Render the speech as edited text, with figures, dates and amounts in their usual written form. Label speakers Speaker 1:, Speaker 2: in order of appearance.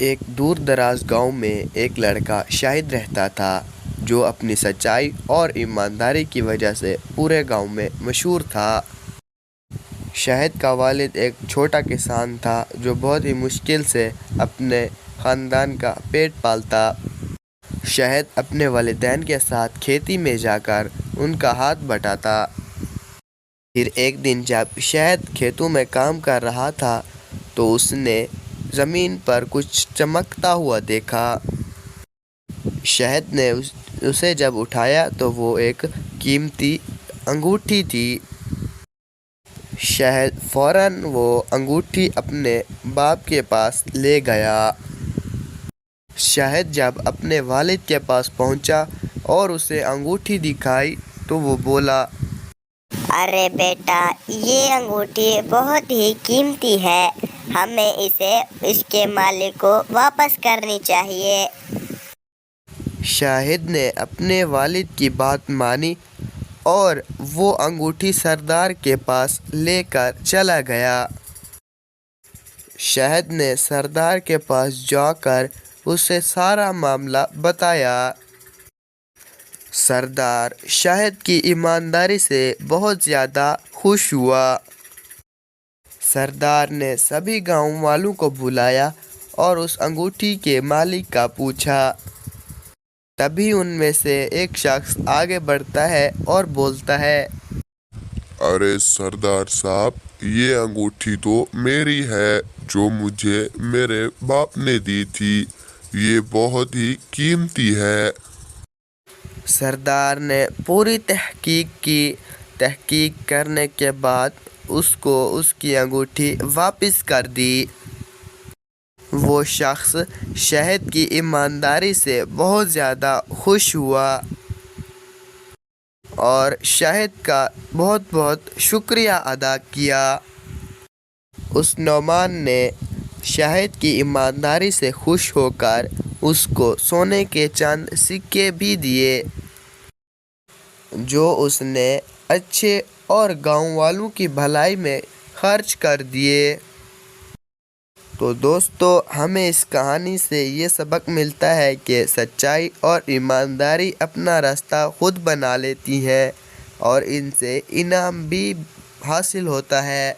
Speaker 1: ایک دور دراز گاؤں میں ایک لڑکا شاہد رہتا تھا جو اپنی سچائی اور ایمانداری کی وجہ سے پورے گاؤں میں مشہور تھا۔ شاہد کا والد ایک چھوٹا کسان تھا جو بہت ہی مشکل سے اپنے خاندان کا پیٹ پالتا۔ شاہد اپنے والدین کے ساتھ کھیتی میں جا کر ان کا ہاتھ بٹاتا۔ پھر ایک دن جب شاہد کھیتوں میں کام کر رہا تھا تو اس نے زمین پر کچھ چمکتا ہوا دیکھا۔ شاہد نے اسے جب اٹھایا تو وہ ایک قیمتی انگوٹھی تھی۔ شاہد فوراً وہ انگوٹھی اپنے باپ کے پاس لے گیا۔ شاہد جب اپنے والد کے پاس پہنچا اور اسے انگوٹھی دکھائی تو وہ بولا،
Speaker 2: ارے بیٹا، یہ انگوٹھی بہت ہی قیمتی ہے، ہمیں اسے اس کے مالک کو واپس کرنی چاہیے۔
Speaker 1: شاہد نے اپنے والد کی بات مانی اور وہ انگوٹھی سردار کے پاس لے کر چلا گیا۔ شاہد نے سردار کے پاس جا کر اسے سارا معاملہ بتایا۔ سردار شاہد کی ایمانداری سے بہت زیادہ خوش ہوا۔ سردار نے سبھی گاؤں والوں کو بلایا اور اس انگوٹھی کے مالک کا پوچھا۔ تبھی ان میں سے ایک شخص آگے بڑھتا ہے اور بولتا ہے،
Speaker 3: ارے سردار صاحب، یہ انگوٹھی تو میری ہے جو مجھے میرے باپ نے دی تھی، یہ بہت ہی قیمتی ہے۔
Speaker 1: سردار نے پوری تحقیق کی۔ تحقیق کرنے کے بعد اس کو اس کی انگوٹھی واپس کر دی۔ وہ شخص شاہد کی ایمانداری سے بہت زیادہ خوش ہوا اور شاہد کا بہت بہت شکریہ ادا کیا۔ اس نعمان نے شاہد کی ایمانداری سے خوش ہو کر اس کو سونے کے چند سکے بھی دیے جو اس نے اچھے اور گاؤں والوں کی بھلائی میں خرچ کر دیے۔ تو دوستو، ہمیں اس کہانی سے یہ سبق ملتا ہے کہ سچائی اور ایمانداری اپنا راستہ خود بنا لیتی ہے اور ان سے انعام بھی حاصل ہوتا ہے۔